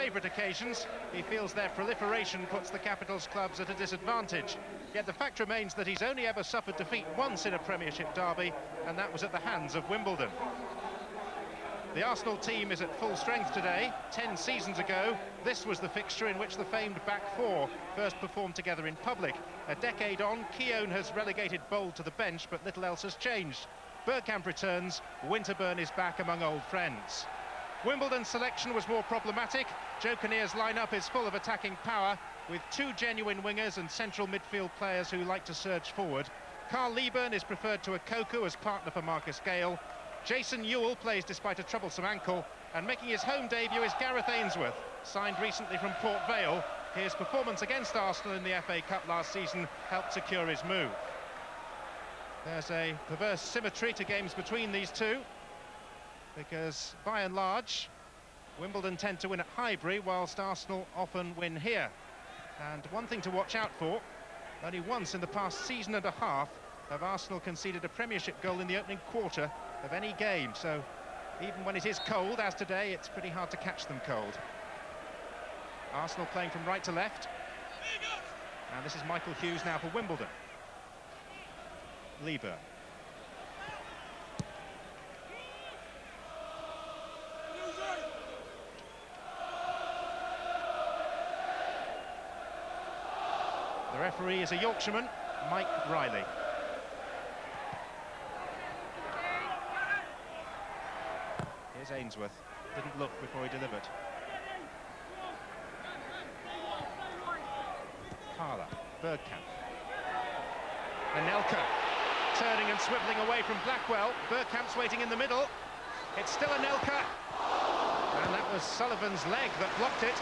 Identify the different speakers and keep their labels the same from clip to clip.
Speaker 1: favourite occasions, he feels their proliferation puts the capital's clubs at a disadvantage. Yet the fact remains that he's only ever suffered defeat once in a Premiership derby, and that was at the hands of Wimbledon. The Arsenal team is at full strength today. 10 seasons ago, this was the fixture in which the famed back four first performed together in public. A decade on, Keown has relegated Bold to the bench, but little else has changed. Bergkamp returns, Winterburn is back among old friends. Wimbledon's selection was more problematic. Joe Kinnear's lineup is full of attacking power, with two genuine wingers and central midfield players who like to surge forward. Carl Lieburn is preferred to Okoku as partner for Marcus Gale. Jason Ewell plays despite a troublesome ankle, and making his home debut is Gareth Ainsworth, signed recently from Port Vale. His performance against Arsenal in the FA Cup last season helped secure his move. There's a perverse symmetry to games between these two, because by and large Wimbledon tend to win at Highbury, whilst Arsenal often win here. And one thing to watch out for: only once in the past season and a half have Arsenal conceded a Premiership goal in the opening quarter of any game, so even when it is cold, as today, it's pretty hard to catch them cold. Arsenal playing from right to left, and this is Michael Hughes now for Wimbledon. Lieber. The referee is a Yorkshireman, Mike Riley. Here's Ainsworth. Didn't look before he delivered. Parler, Bergkamp. Anelka turning and swivelling away from Blackwell. Bergkamp's waiting in the middle. It's still Anelka. And that was Sullivan's leg that blocked it.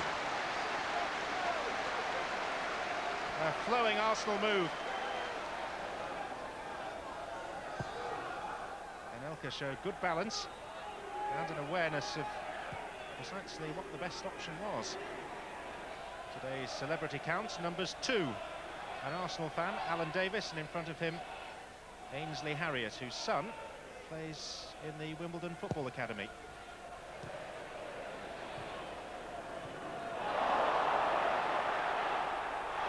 Speaker 1: A flowing Arsenal move. Anelka showed good balance and an awareness of precisely what the best option was. Today's celebrity count numbers 2. An Arsenal fan, Alan Davis, and in front of him, Ainsley Harriott, whose son plays in the Wimbledon Football Academy.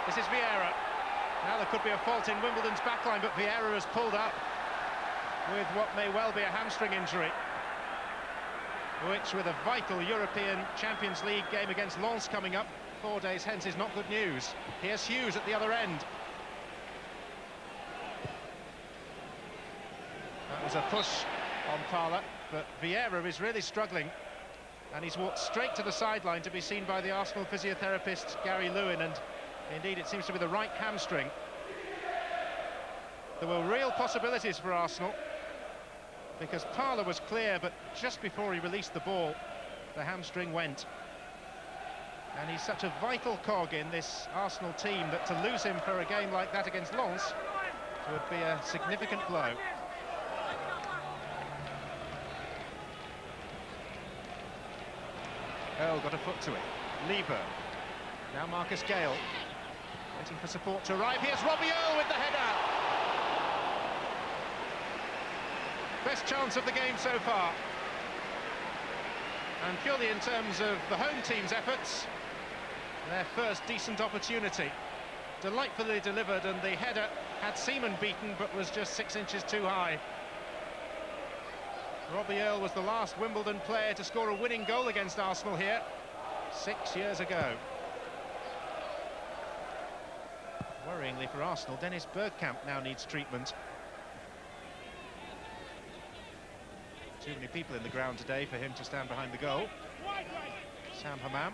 Speaker 1: This is Vieira. Now there could be a fault in Wimbledon's backline, but Vieira has pulled up with what may well be a hamstring injury, which, with a vital European Champions League game against Lens coming up 4 days hence, is not good news. Here's Hughes at the other end. That was a push on Parler, but Vieira is really struggling, and he's walked straight to the sideline to be seen by the Arsenal physiotherapist Gary Lewin, and indeed it seems to be the right hamstring. There were real possibilities for Arsenal, because Parler was clear, but just before he released the ball, the hamstring went. And he's such a vital cog in this Arsenal team that to lose him for a game like that against Lens would be a significant blow. Earl got a foot to it. Lieber. Now Marcus Gale. Waiting for support to arrive. Here's Robbie Earl with the header. Best chance of the game so far. And purely in terms of the home team's efforts, their first decent opportunity. Delightfully delivered, and the header had Seaman beaten but was just 6 inches too high. Robbie Earl was the last Wimbledon player to score a winning goal against Arsenal here 6 years ago. Worryingly for Arsenal, Dennis Bergkamp now needs treatment. Too many people in the ground today for him to stand behind the goal. Sam Hammam,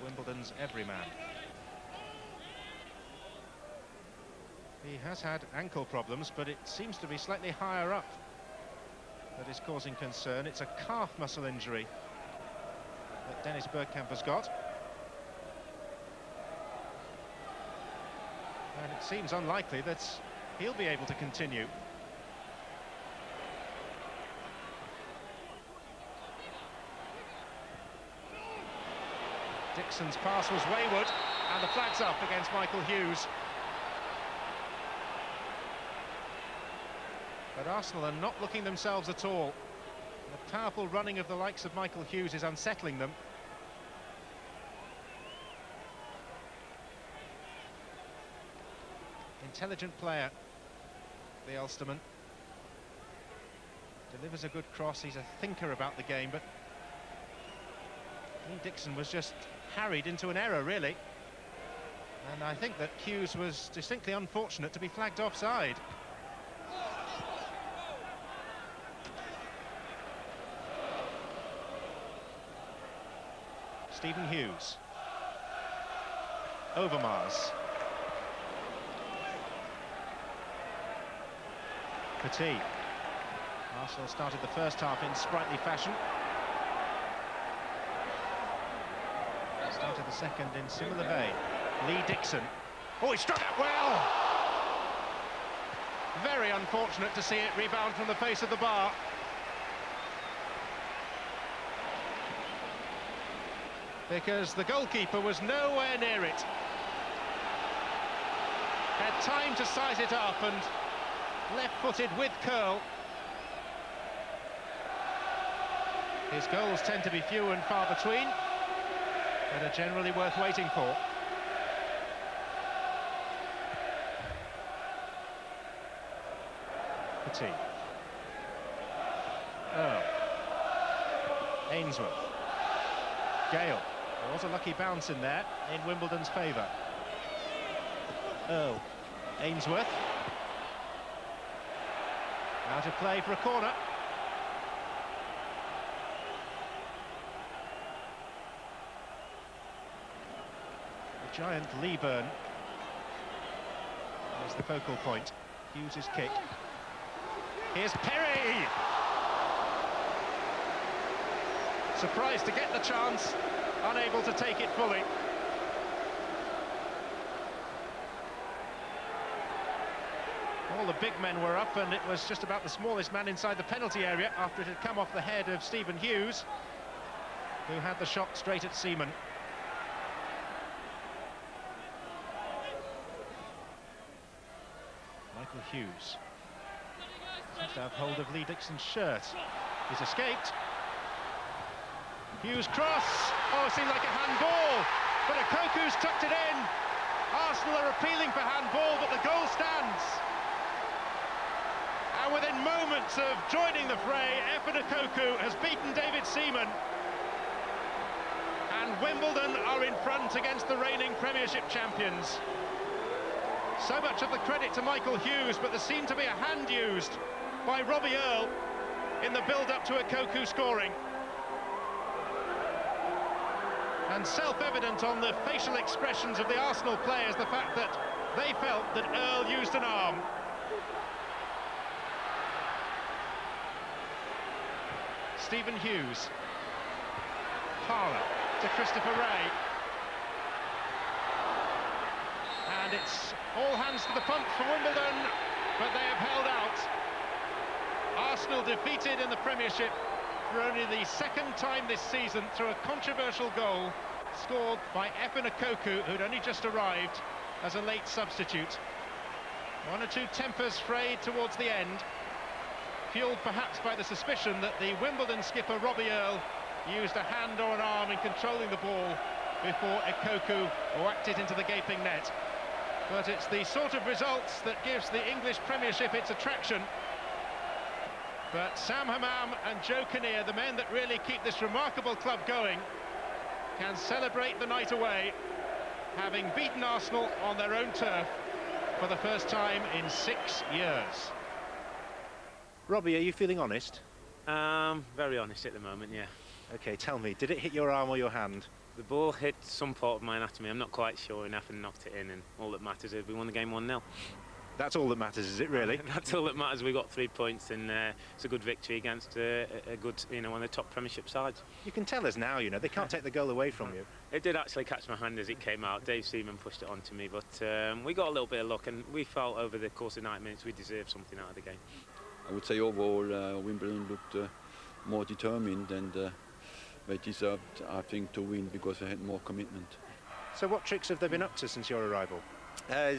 Speaker 1: Wimbledon's everyman. He has had ankle problems, but it seems to be slightly higher up that is causing concern. It's a calf muscle injury that Dennis Bergkamp has got. And it seems unlikely that he'll be able to continue. Dixon's pass was wayward, and the flag's up against Michael Hughes. But Arsenal are not looking themselves at all. The powerful running of the likes of Michael Hughes is unsettling them. intelligent player, the Ulsterman. Delivers a good cross. He's a thinker about the game, but Lee Dixon was just harried into an error, really. And I think that Hughes was distinctly unfortunate to be flagged offside. Stephen Hughes. Overmars. Petit. Arsenal started the first half in sprightly fashion. Started the second in similar vein. Lee Dixon. Oh, he struck that well! Very unfortunate to see it rebound from the face of the bar. Because the goalkeeper was nowhere near it. Had time to size it up and left-footed with curl. His goals tend to be few and far between, but are generally worth waiting for. Petit. Oh. Ainsworth. Gale. There was a lucky bounce in there in Wimbledon's favour. Oh. Ainsworth. Now to play for a corner. The giant Leeburn is the focal point. Hughes' kick. Here's Perry! Surprised to get the chance, unable to take it fully. All the big men were up, and it was just about the smallest man inside the penalty area after it had come off the head of Stephen Hughes, who had the shot straight at Seaman. Michael Hughes. Seems to have hold of Lee Dixon's shirt. He's escaped. Hughes cross. Oh, it seemed like a handball, but Okoku's tucked it in. Arsenal are appealing for handball, but the goal stands. And within moments of joining the fray, Okoku has beaten David Seaman. And Wimbledon are in front against the reigning Premiership champions. So much of the credit to Michael Hughes, but there seemed to be a hand used by Robbie Earle in the build-up to Okoku scoring. And self-evident on the facial expressions of the Arsenal players, the fact that they felt that Earle used an arm. Stephen Hughes. Parler to Christopher Wray. And it's all hands to the pump for Wimbledon, but they have held out. Arsenal defeated in the Premiership for only the second time this season through a controversial goal scored by Okoku, who'd only just arrived as a late substitute. One or two tempers frayed towards the end, fueled perhaps by the suspicion that the Wimbledon skipper Robbie Earle used a hand or an arm in controlling the ball before Okoku whacked it into the gaping net. But it's the sort of results that gives the English Premiership its attraction. But Sam Hammam and Joe Kinnear, the men that really keep this remarkable club going, can celebrate the night away, having beaten Arsenal on their own turf for the first time in 6 years. Robbie, are you feeling honest?
Speaker 2: Very honest at the moment, yeah.
Speaker 1: OK, tell me, did it hit your arm or your hand?
Speaker 2: The ball hit some part of my anatomy. I'm not quite sure enough and knocked it in, and all that matters is we won the game 1-0.
Speaker 1: That's all that matters, is it, really?
Speaker 2: That's all that matters. We got 3 points, and it's a good victory against a good, one of the top Premiership sides.
Speaker 1: You can tell us now, they can't take the goal away from you.
Speaker 2: It did actually catch my hand as it came out. Dave Seaman pushed it onto me, but we got a little bit of luck, and we felt over the course of 9 minutes we deserved something out of the game.
Speaker 3: I would say overall Wimbledon looked more determined, and they deserved, I think, to win because they had more commitment.
Speaker 1: So what tricks have they been up to since your arrival?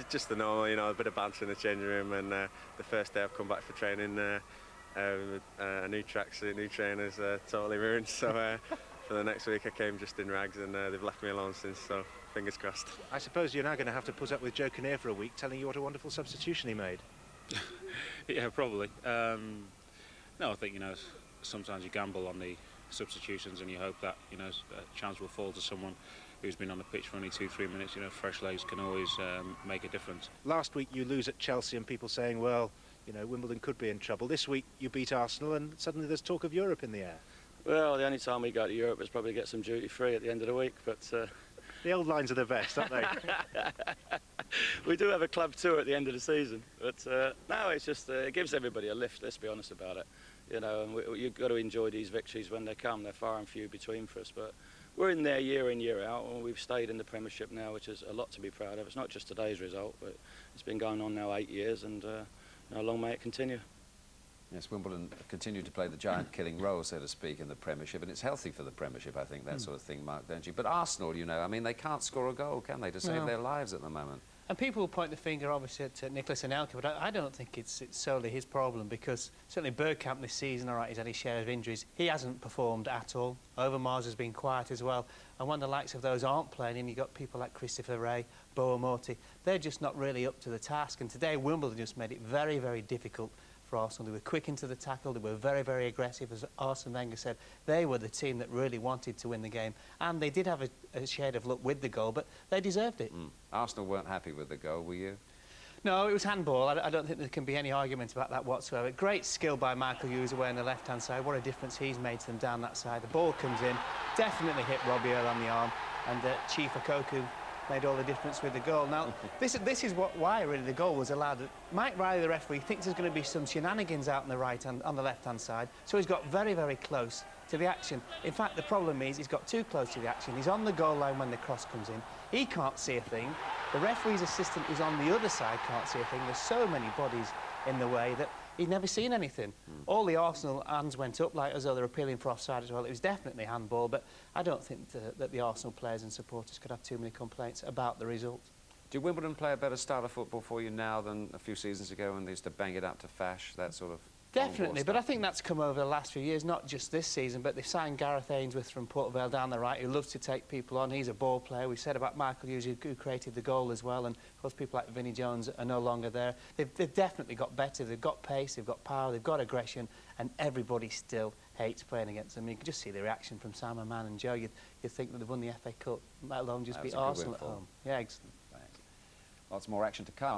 Speaker 4: Just the normal, a bit of banter in the changing room, and the first day I've come back for training, a new tracksuit, new trainers, totally ruined. So for the next week I came just in rags, and they've left me alone since, so fingers crossed.
Speaker 1: I suppose you're now going to have to put up with Joe Kinnear for a week, telling you what a wonderful substitution he made.
Speaker 5: Yeah, probably. No, I think, sometimes you gamble on the substitutions and you hope that, a chance will fall to someone who's been on the pitch for only 2-3 minutes. Fresh legs can always make a difference.
Speaker 1: Last week you lose at Chelsea and people saying, well, Wimbledon could be in trouble. This week you beat Arsenal and suddenly there's talk of Europe in the air.
Speaker 6: Well, the only time we go to Europe is probably to get some duty free at the end of the week, but...
Speaker 1: The old lines are the best, aren't they?
Speaker 6: We do have a club tour at the end of the season, but no, it's just, it gives everybody a lift, let's be honest about it. And you've got to enjoy these victories when they come. They're far and few between for us, but we're in there year in, year out, and we've stayed in the Premiership now, which is a lot to be proud of. It's not just today's result, but it's been going on now 8 years, and long may it continue.
Speaker 7: Yes, Wimbledon continue to play the giant-killing role, so to speak, in the Premiership, and it's healthy for the Premiership, I think, that sort of thing, Mark, don't you? But Arsenal, I mean, they can't score a goal, can they, to save their lives at the moment?
Speaker 8: And people will point the finger, obviously, at Nicholas Anelka, but I don't think it's solely his problem, because certainly Bergkamp this season, all right, he's had his share of injuries. He hasn't performed at all. Overmars has been quiet as well. And when the likes of those aren't playing him, you've got people like Christopher Wray, Boa Morty. They're just not really up to the task. And today, Wimbledon just made it very, very difficult for Arsenal. They were quick into the tackle, they were very, very aggressive. As Arsene Wenger said, they were the team that really wanted to win the game, and they did have a shade of luck with the goal, but they deserved it.
Speaker 7: Arsenal weren't happy with the goal, were you?
Speaker 8: No, it was handball. I don't think there can be any argument about that whatsoever. Great skill by Michael Hughes away on the left-hand side. What a difference he's made to them down that side. The ball comes in, definitely hit Robbie Earle on the arm, and Chief Okoku made all the difference with the goal. Now, this is why really the goal was allowed. Mike Riley, the referee, thinks there's going to be some shenanigans out on the left-hand side, so he's got very, very close to the action. In fact, the problem is he's got too close to the action. He's on the goal line when the cross comes in. He can't see a thing. The referee's assistant who's on the other side can't see a thing. There's so many bodies in the way that he'd never seen anything. All the Arsenal hands went up like as though they're appealing for offside as well. It was definitely handball, but I don't think that the Arsenal players and supporters could have too many complaints about the result.
Speaker 7: Do Wimbledon play a better style of football for you now than a few seasons ago when they used to bang it out to Fash, that sort of...
Speaker 8: Definitely, but I think that's come over the last few years, not just this season, but they've signed Gareth Ainsworth from Port Vale down the right, who loves to take people on. He's a ball player. We've said about Michael Hughes, who created the goal as well, and of course people like Vinnie Jones are no longer there. They've definitely got better. They've got pace, they've got power, they've got aggression, and everybody still hates playing against them. You can just see the reaction from Simon Mann and Joe. You'd think that they've won the FA Cup, let alone just beat Arsenal at home. Yeah, excellent.
Speaker 7: Lots more action to come.